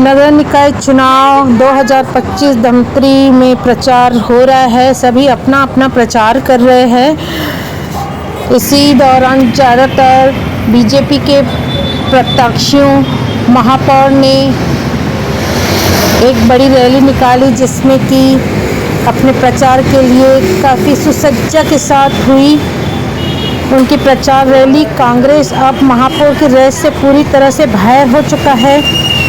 नगर निकाय चुनाव 2025 धमतरी में प्रचार हो रहा है। सभी अपना अपना प्रचार कर रहे हैं। इसी दौरान ज़्यादातर बीजेपी के प्रत्याशियों महापौर ने एक बड़ी रैली निकाली, जिसमें कि अपने प्रचार के लिए काफ़ी सुसज्जा के साथ हुई उनकी प्रचार रैली। कांग्रेस अब महापौर की रेस से पूरी तरह से बाहर हो चुका है।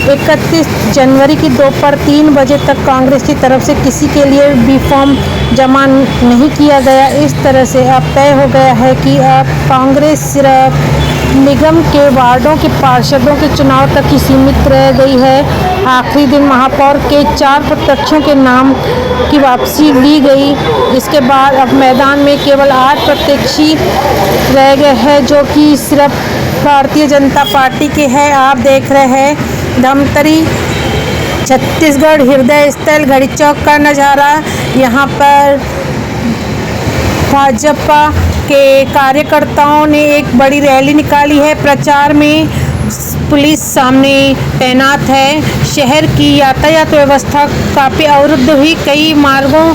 31 जनवरी की दोपहर 3 बजे तक कांग्रेस की तरफ से किसी के लिए भी फॉर्म जमा नहीं किया गया। इस तरह से अब तय हो गया है कि अब कांग्रेस सिर्फ निगम के वार्डों के पार्षदों के चुनाव तक ही सीमित रह गई है। आखिरी दिन महापौर के 4 प्रत्याशियों के नाम की वापसी ली गई। इसके बाद अब मैदान में केवल 8 प्रत्याशी रह गए हैं, जो कि सिर्फ भारतीय जनता पार्टी के हैं। आप देख रहे हैं धमतरी छत्तीसगढ़ हृदय स्थल घड़ी चौक का नज़ारा। यहाँ पर भाजपा के कार्यकर्ताओं ने एक बड़ी रैली निकाली है। प्रचार में पुलिस सामने तैनात है। शहर की यातायात व्यवस्था काफ़ी अवरुद्ध हुई। कई मार्गों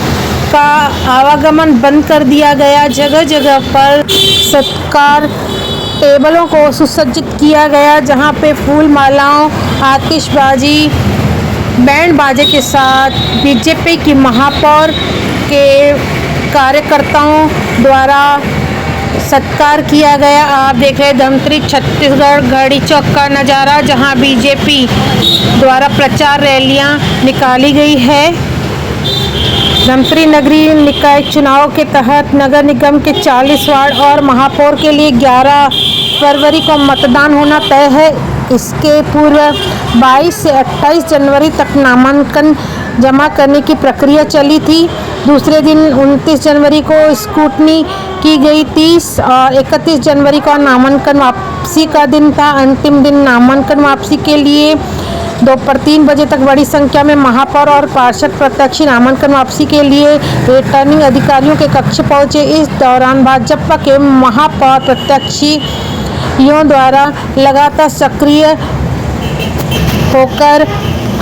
का आवागमन बंद कर दिया गया। जगह जगह पर सत्कार टेबलों को सुसज्जित किया गया, जहां पे फूल मालाओं, आतिशबाजी, बैंड बाजे के साथ बीजेपी की महापौर के कार्यकर्ताओं द्वारा सत्कार किया गया। आप देख रहे हैं धमतरी छत्तीसगढ़ घड़ी चौक का नज़ारा, जहां बीजेपी द्वारा प्रचार रैलियां निकाली गई है। धमतरी नगरीय निकाय चुनाव के तहत नगर निगम के 40 वार्ड और महापौर के लिए 11 फरवरी को मतदान होना तय है। इसके पूर्व 22 से 28 जनवरी तक नामांकन जमा करने की प्रक्रिया चली थी। दूसरे दिन 29 जनवरी को स्क्रूटनी की गई। 30 और 31 जनवरी का नामांकन वापसी का दिन था। अंतिम दिन नामांकन वापसी के लिए दोपहर 3 बजे तक बड़ी संख्या में महापौर और पार्षद प्रत्याशी नामांकन वापसी के लिए रिटर्निंग अधिकारियों के कक्ष पहुंचे। इस दौरान भाजपा के महापौर प्रत्याशियों द्वारा लगातार सक्रिय होकर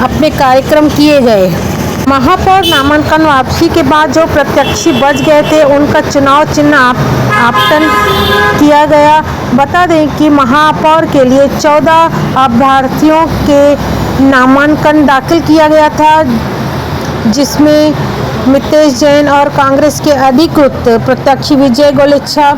अपने कार्यक्रम किए गए। महापौर नामांकन वापसी के बाद जो प्रत्याशी बच गए थे, उनका चुनाव चिन्ह आवंटन किया गया। बता दें कि महापौर के लिए 14 अभ्यर्थियों के नामांकन दाखिल किया गया था, जिसमें मितेश जैन और कांग्रेस के अधिकृत प्रत्याशी विजय गोलेच्छा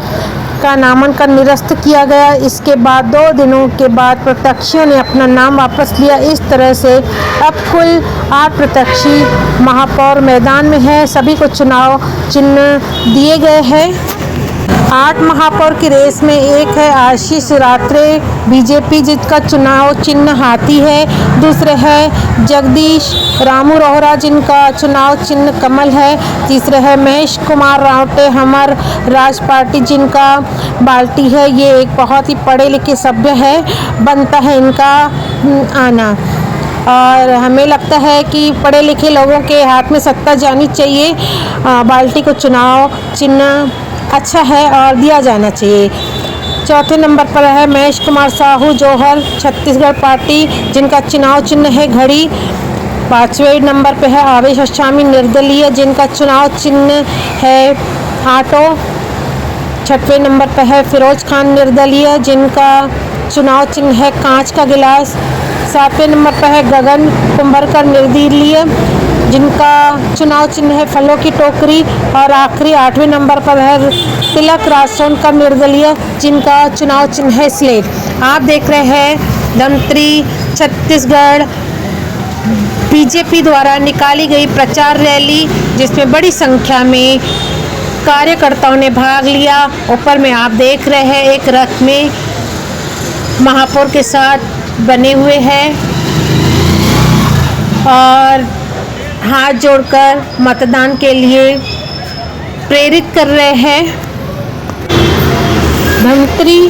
का नामांकन निरस्त किया गया। इसके बाद 2 दिनों के बाद प्रत्याशियों ने अपना नाम वापस लिया। इस तरह से अब कुल 8 प्रत्याशी महापौर मैदान में हैं। सभी को चुनाव चिन्ह दिए गए हैं। 8 महापौर की रेस में एक है आशीष रात्रे बीजेपी, जिसका चुनाव चिन्ह हाथी है। दूसरे है जगदीश रामू रोहरा, जिनका चुनाव चिन्ह कमल है। तीसरे है महेश कुमार रावटे हमर राज पार्टी, जिनका बाल्टी है। ये एक बहुत ही पढ़े लिखे सभ्य है, बनता है इनका आना। और हमें लगता है कि पढ़े लिखे लोगों के हाथ में सत्ता जानी चाहिए। बाल्टी को चुनाव चिन्ह अच्छा है और दिया जाना चाहिए। चौथे नंबर पर है महेश कुमार साहू जौहर छत्तीसगढ़ पार्टी, जिनका चुनाव चिन्ह है घड़ी। 5वें नंबर पर है आवेश अश्वामी निर्दलीय, जिनका चुनाव चिन्ह है ऑटो। 6वें नंबर पर है फिरोज खान निर्दलीय, जिनका चुनाव चिन्ह है कांच का गिलास। 7वें नंबर पर है गगन कुंभरकर निर्दलीय, जिनका चुनाव चिन्ह है फलों की टोकरी। और आखिरी 8वें नंबर पर है तिलक राजसोनकर निर्दलीय, जिनका चुनाव चिन्ह है स्लेट। आप देख रहे हैं धमतरी छत्तीसगढ़ बीजेपी द्वारा निकाली गई प्रचार रैली, जिसमें बड़ी संख्या में कार्यकर्ताओं ने भाग लिया। ऊपर में आप देख रहे हैं एक रथ में महापौर के साथ बने हुए हैं और हाथ जोड़कर मतदान के लिए प्रेरित कर रहे हैं। धमतरी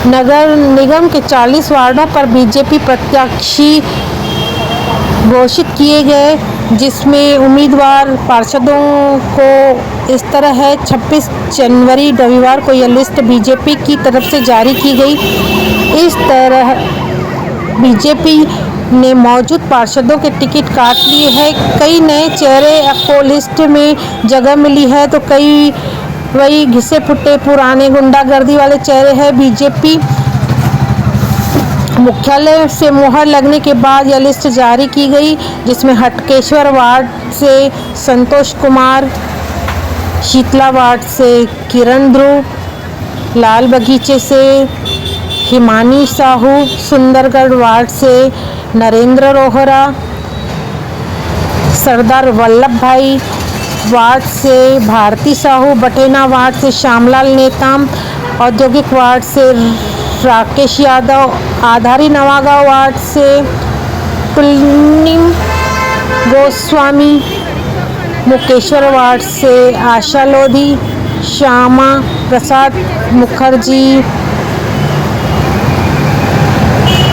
नगर निगम के 40 वार्डों पर बीजेपी प्रत्याशी घोषित किए गए, जिसमें उम्मीदवार पार्षदों को इस तरह है। 26 जनवरी रविवार को यह लिस्ट बीजेपी की तरफ से जारी की गई। इस तरह बीजेपी ने मौजूद पार्षदों के टिकट काट लिए हैं। कई नए चेहरे को लिस्ट में जगह मिली है तो कई वही घिसे पुट्टे पुराने गुंडागर्दी वाले चेहरे हैं। बीजेपी मुख्यालय से मुहर लगने के बाद यह लिस्ट जारी की गई, जिसमें हटकेश्वर वार्ड से संतोष कुमार, शीतला वार्ड से किरण ध्रुव, लाल बगीचे से हिमानी साहू, सुंदरगढ़ वार्ड से नरेंद्र रोहरा, सरदार वल्लभ भाई वार्ड से भारती साहू, बठेना वार्ड से श्यामलाल नेताम, औद्योगिक वार्ड से राकेश यादव, आधारी नवागांव वार्ड से तुलनीम गोस्वामी, मुकेश्वर वार्ड से आशा लोधी, श्यामा प्रसाद मुखर्जी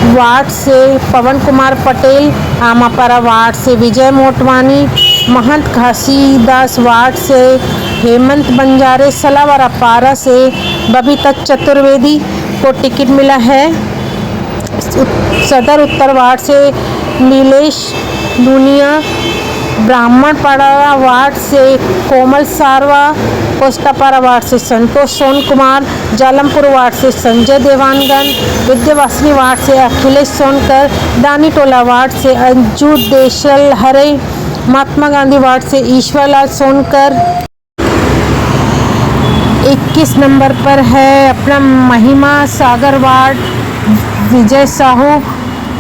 वार्ड से पवन कुमार पटेल, आमापारा वार्ड से विजय मोटवानी, महंत घासीदास वार्ड से हेमंत बंजारे, सलावरा पारा से बबीता चतुर्वेदी को टिकट मिला है। सदर उत्तर वार्ड से नीलेश लूनिया, ब्राह्मणपाड़ा वार्ड से कोमल सारवा, कोस्टापारा वार्ड से संतोष सोन कुमार, जालमपुर वार्ड से संजय देवानगन, विद्यावासिनी वार्ड से अखिलेश सोनकर, दानीटोला वार्ड से अंजू देशल हरे, महात्मा गांधी वार्ड से ईश्वरलाल सोनकर। 21 नंबर पर है अपना महिमा सागर वार्ड विजय साहू,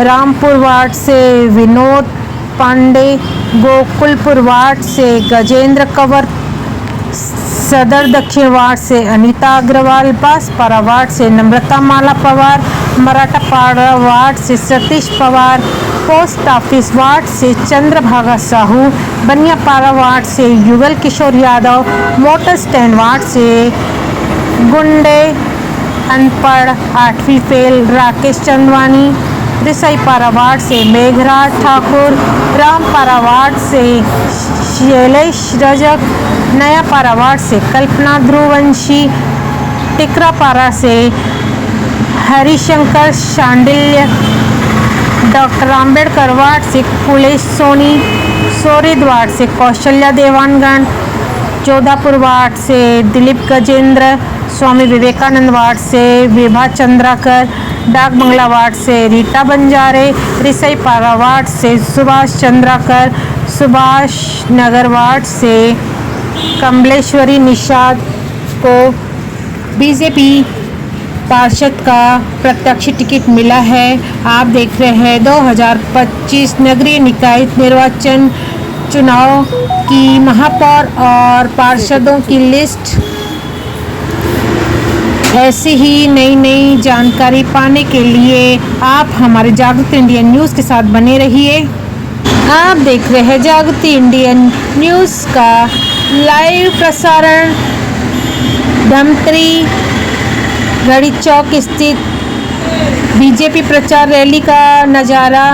रामपुर वार्ड से विनोद पांडे, गोकुलपुर वार्ड से गजेंद्र कंवर, सदर दक्षिण वार्ड से अनीता अग्रवाल, बांसपारा वार्ड से नम्रता माला पवार, मराठापाड़ा वार्ड से Satish Pawar, post office ward से चंद्रभागा साहू, बनियापाड़ा वार्ड से Yugal Kishore Yadav, motor stand ward से गुंडे अनपढ़ 8वीं फेल राकेश चंदवानी, रिसाईपारा वार्ड से मेघराज ठाकुर, रामपारा वार्ड से शैलेश रजक, नयापारा वार्ड से कल्पना ध्रुवंशी, टिकरापारा से हरिशंकर शांडिल्य, डॉक्टर आम्बेडकर वार्ड से कुलेश सोनी, सोरिद वार्ड से कौशल्या देवानगन, जोधापुर वार्ड से दिलीप गजेंद्र, स्वामी विवेकानंद वार्ड से विभा चंद्राकर, डाक बंगला वार्ड से रीटा बंजारे, रिसाईपारा वार्ड से सुभाष चंद्राकर, सुभाष नगर वार्ड से कमलेश्वरी निषाद को बीजेपी पार्षद का प्रत्यक्ष टिकट मिला है। आप देख रहे हैं 2025 नगरीय निकाय निर्वाचन चुनाव की महापौर और पार्षदों की लिस्ट। ऐसी ही नई जानकारी पाने के लिए आप हमारे जागृति इंडियन न्यूज़ के साथ बने रहिए। आप देख रहे हैं जागृति इंडियन न्यूज़ का लाइव प्रसारण धमतरी घड़ी चौक स्थित बीजेपी प्रचार रैली का नज़ारा,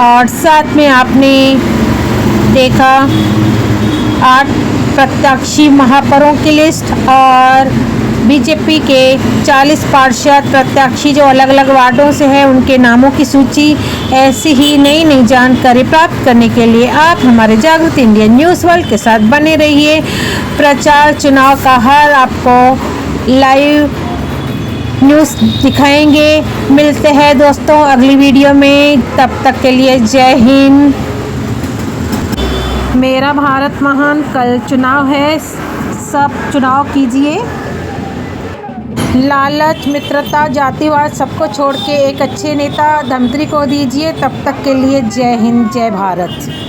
और साथ में आपने देखा 8 प्रत्याशी महापौरों की लिस्ट और बीजेपी के 40 पार्षद प्रत्याशी जो अलग अलग वार्डों से हैं उनके नामों की सूची। ऐसी ही नई जानकारी प्राप्त करने के लिए आप हमारे जागृति इंडियन न्यूज़ वर्ल्ड के साथ बने रहिए। प्रचार चुनाव का हर आपको लाइव न्यूज़ दिखाएंगे। मिलते हैं दोस्तों अगली वीडियो में, तब तक के लिए जय हिंद। मेरा भारत महान, कल चुनाव है, सब चुनाव कीजिए। लालच, मित्रता, जातिवाद सबको छोड़ के एक अच्छे नेता धमतरी को दीजिए। तब तक के लिए जय हिंद, जय भारत।